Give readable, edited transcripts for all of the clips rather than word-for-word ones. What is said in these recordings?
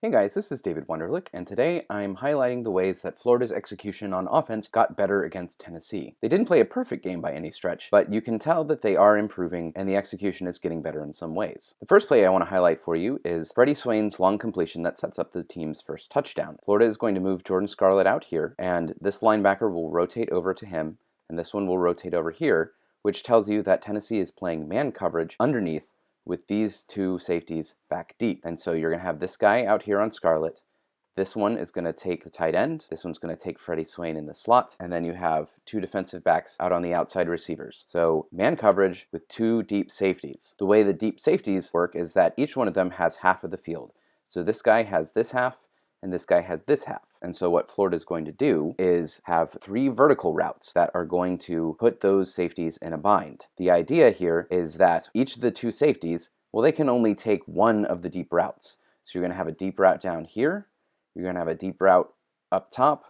Hey guys, this is David Wunderlich, and today I'm highlighting the ways that Florida's execution on offense got better against Tennessee. They didn't play a perfect game by any stretch, but you can tell that they are improving and the execution is getting better in some ways. The first play I want to highlight for you is Freddie Swain's long completion that sets up the team's first touchdown. Florida is going to move Jordan Scarlett out here, and this linebacker will rotate over to him, and this one will rotate over here, which tells you that Tennessee is playing man coverage underneath with these two safeties back deep. And so you're going to have this guy out here on Scarlett. This one is going to take the tight end. This one's going to take Freddie Swain in the slot. And then you have two defensive backs out on the outside receivers. So man coverage with two deep safeties. The way the deep safeties work is that each one of them has half of the field. So this guy has this half, and this guy has this half. And so what Florida is going to do is have three vertical routes that are going to put those safeties in a bind. The idea here is that each of the two safeties, well, they can only take one of the deep routes. So you're going to have a deep route down here. You're going to have a deep route up top.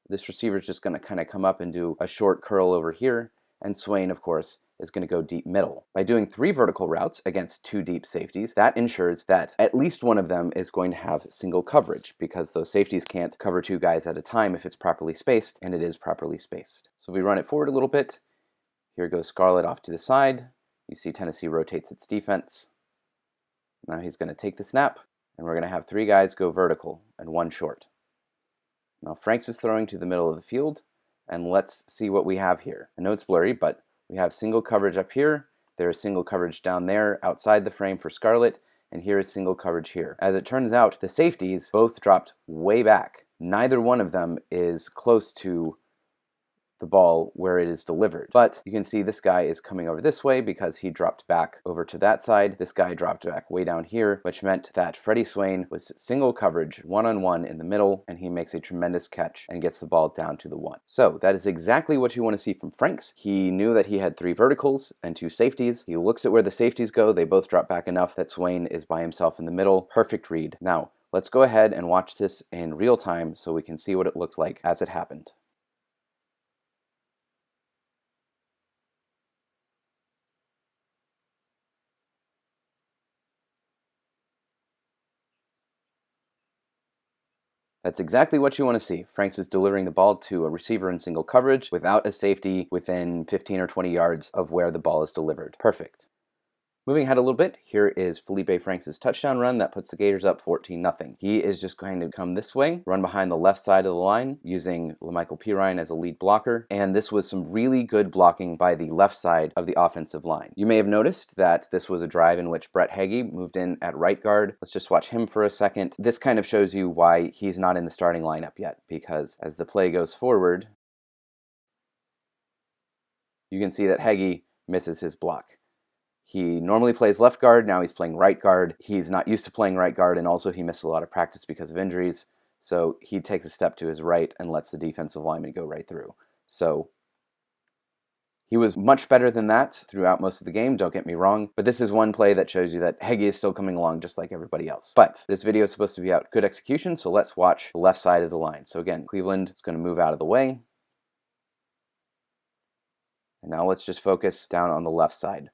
This receiver is just going to kind of come up and do a short curl over here. And Swain, of course, is going to go deep middle. By doing three vertical routes against two deep safeties, that ensures that at least one of them is going to have single coverage, because those safeties can't cover two guys at a time if it's properly spaced, and it is properly spaced. So if we run it forward a little bit, here goes Scarlett off to the side. You see Tennessee rotates its defense. Now he's going to take the snap, and we're going to have three guys go vertical and one short. Now Franks is throwing to the middle of the field, and let's see what we have here. I know it's blurry, but we have single coverage up here, there is single coverage down there outside the frame for Scarlett, and here is single coverage here. As it turns out, the safeties both dropped way back. Neither one of them is close to the ball where it is delivered. But you can see this guy is coming over this way because he dropped back over to that side. This guy dropped back way down here, which meant that Freddie Swain was single coverage, one-on-one in the middle, and he makes a tremendous catch and gets the ball down to the one. So that is exactly what you want to see from Franks. He knew that he had three verticals and two safeties. He looks at where the safeties go. They both drop back enough that Swain is by himself in the middle. Perfect read. Now, let's go ahead and watch this in real time so we can see what it looked like as it happened. That's exactly what you want to see. Franks is delivering the ball to a receiver in single coverage without a safety within 15 or 20 yards of where the ball is delivered. Perfect. Moving ahead a little bit, here is Felipe Franks' touchdown run that puts the Gators up 14-0. He is just going to come this way, run behind the left side of the line, using LaMichael Pirine as a lead blocker, and this was some really good blocking by the left side of the offensive line. You may have noticed that this was a drive in which Brett Heggie moved in at right guard. Let's just watch him for a second. This kind of shows you why he's not in the starting lineup yet, because as the play goes forward, you can see that Heggie misses his block. He normally plays left guard, now he's playing right guard. He's not used to playing right guard, and also he missed a lot of practice because of injuries. So he takes a step to his right and lets the defensive lineman go right through. So he was much better than that throughout most of the game, don't get me wrong. But this is one play that shows you that Heggie is still coming along just like everybody else. But this video is supposed to be about good execution, so let's watch the left side of the line. So again, Cleveland is going to move out of the way. And now let's just focus down on the left side.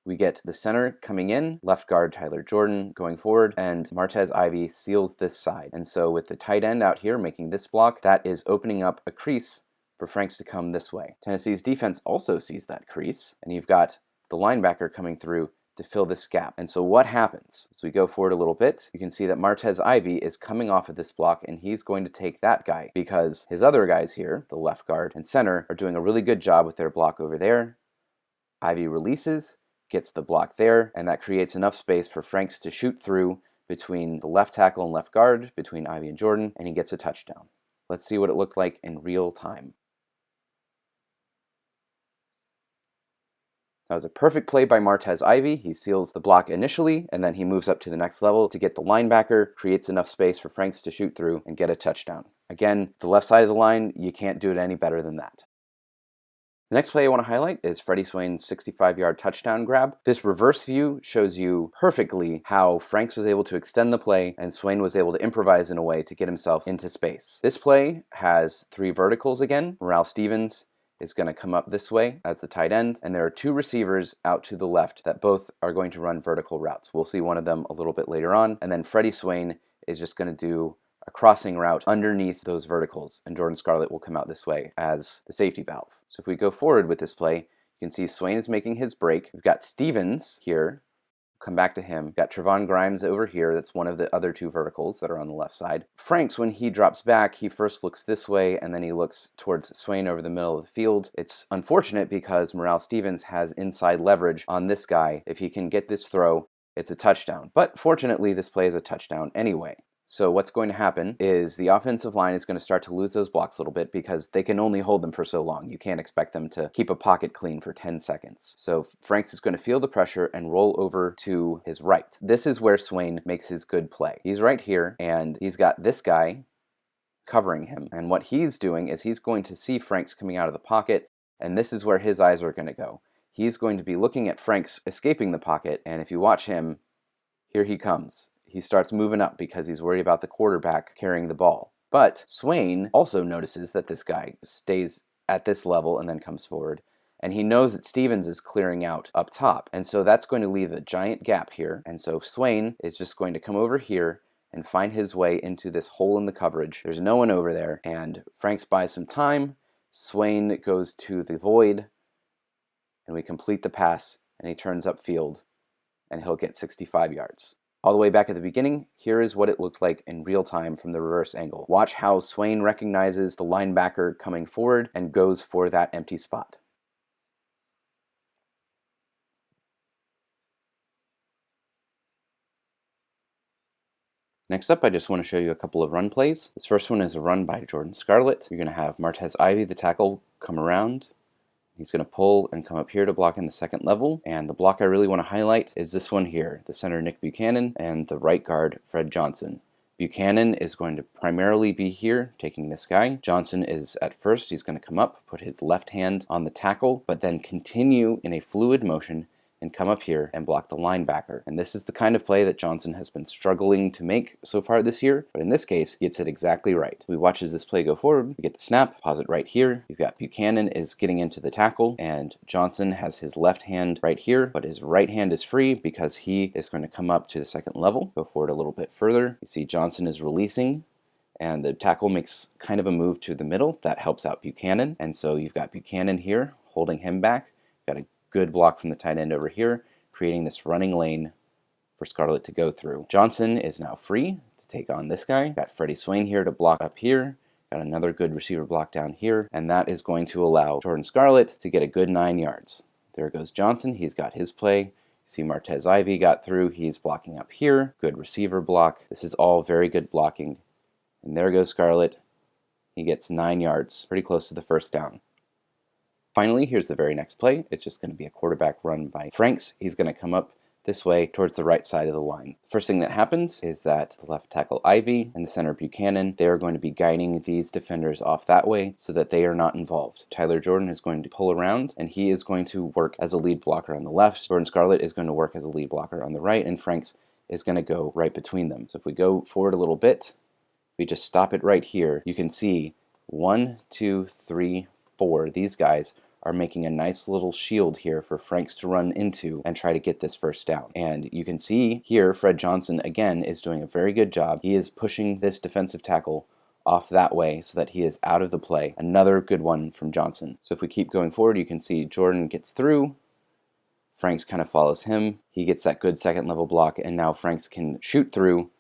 We get the center coming in, left guard Tyler Jordan going forward, and Martez Ivy seals this side. And so with the tight end out here making this block, that is opening up a crease for Franks to come this way. Tennessee's defense also sees that crease, and you've got the linebacker coming through to fill this gap. And so what happens? As we go forward a little bit, you can see that Martez Ivy is coming off of this block, and he's going to take that guy because his other guys here, the left guard and center, are doing a really good job with their block over there. Ivy releases, gets the block there, and that creates enough space for Franks to shoot through between the left tackle and left guard, between Ivy and Jordan, and he gets a touchdown. Let's see what it looked like in real time. That was a perfect play by Martez Ivy. He seals the block initially, and then he moves up to the next level to get the linebacker, creates enough space for Franks to shoot through and get a touchdown. Again, the left side of the line, you can't do it any better than that. The next play I want to highlight is Freddie Swain's 65-yard touchdown grab. This reverse view shows you perfectly how Franks was able to extend the play and Swain was able to improvise in a way to get himself into space. This play has three verticals again. Morale Stevens is going to come up this way as the tight end, and there are two receivers out to the left that both are going to run vertical routes. We'll see one of them a little bit later on, and then Freddie Swain is just going to do a crossing route underneath those verticals, and Jordan Scarlett will come out this way as the safety valve. So if we go forward with this play, you can see Swain is making his break. We've got Stevens here. Come back to him. We've got Trevon Grimes over here. That's one of the other two verticals that are on the left side. Franks, when he drops back, he first looks this way, and then he looks towards Swain over the middle of the field. It's unfortunate because Morale Stevens has inside leverage on this guy. If he can get this throw, it's a touchdown. But fortunately, this play is a touchdown anyway. So what's going to happen is the offensive line is going to start to lose those blocks a little bit because they can only hold them for so long. You can't expect them to keep a pocket clean for 10 seconds. So Franks is going to feel the pressure and roll over to his right. This is where Swain makes his good play. He's right here, and he's got this guy covering him. And what he's doing is he's going to see Franks coming out of the pocket, and this is where his eyes are going to go. He's going to be looking at Franks escaping the pocket, and if you watch him, here he comes. He starts moving up because he's worried about the quarterback carrying the ball. But Swain also notices that this guy stays at this level and then comes forward. And he knows that Stevens is clearing out up top. And so that's going to leave a giant gap here. And so Swain is just going to come over here and find his way into this hole in the coverage. There's no one over there. And Franks buys some time. Swain goes to the void. And we complete the pass. And he turns upfield. And he'll get 65 yards. All the way back at the beginning, here is what it looked like in real time from the reverse angle. Watch how Swain recognizes the linebacker coming forward and goes for that empty spot. Next up, I just want to show you a couple of run plays. This first one is a run by Jordan Scarlett. You're going to have Martez Ivy, the tackle, come around. He's going to pull and come up here to block in the second level. And the block I really want to highlight is this one here, the center Nick Buchanan and the right guard Fred Johnson. Buchanan is going to primarily be here, taking this guy. Johnson is at first, he's going to come up, put his left hand on the tackle, but then continue in a fluid motion and come up here and block the linebacker. And this is the kind of play that Johnson has been struggling to make so far this year, but in this case, he gets it exactly right. We watch as this play go forward, we get the snap, pause it right here. You've got Buchanan is getting into the tackle, and Johnson has his left hand right here, but his right hand is free because he is going to come up to the second level, go forward a little bit further. You see Johnson is releasing, and the tackle makes kind of a move to the middle. That helps out Buchanan, and so you've got Buchanan here, holding him back. Got a good block from the tight end over here, creating this running lane for Scarlett to go through. Johnson is now free to take on this guy. Got Freddie Swain here to block up here. Got another good receiver block down here, and that is going to allow Jordan Scarlett to get a good 9 yards. There goes Johnson. He's got his play. You see Martez Ivy got through. He's blocking up here. Good receiver block. This is all very good blocking. And there goes Scarlett. He gets 9 yards, pretty close to the first down. Finally, here's the very next play. It's just going to be a quarterback run by Franks. He's going to come up this way towards the right side of the line. First thing that happens is that the left tackle Ivy and the center Buchanan, they are going to be guiding these defenders off that way so that they are not involved. Tyler Jordan is going to pull around, and he is going to work as a lead blocker on the left. Jordan Scarlett is going to work as a lead blocker on the right, and Franks is going to go right between them. So if we go forward a little bit, we just stop it right here. You can see 1, 2, 3, 4. These guys are making a nice little shield here for Franks to run into and try to get this first down. And you can see here Fred Johnson again is doing a very good job. He is pushing this defensive tackle off that way so that he is out of the play. Another good one from Johnson. So if we keep going forward, you can see Jordan gets through. Franks kind of follows him. He gets that good second level block, and now Franks can shoot through.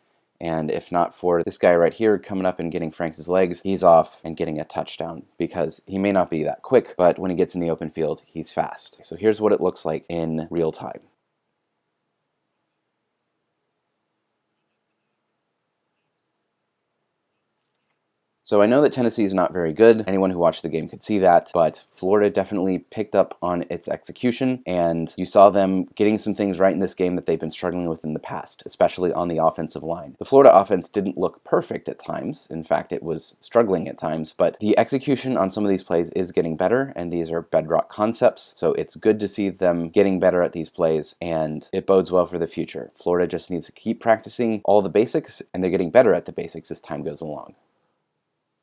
And if not for this guy right here coming up and getting Franks' legs, he's off and getting a touchdown because he may not be that quick, but when he gets in the open field, he's fast. So here's what it looks like in real time. So I know that Tennessee is not very good. Anyone who watched the game could see that, but Florida definitely picked up on its execution, and you saw them getting some things right in this game that they've been struggling with in the past, especially on the offensive line. The Florida offense didn't look perfect at times. In fact, it was struggling at times, but the execution on some of these plays is getting better, and these are bedrock concepts, so it's good to see them getting better at these plays, and it bodes well for the future. Florida just needs to keep practicing all the basics, and they're getting better at the basics as time goes along.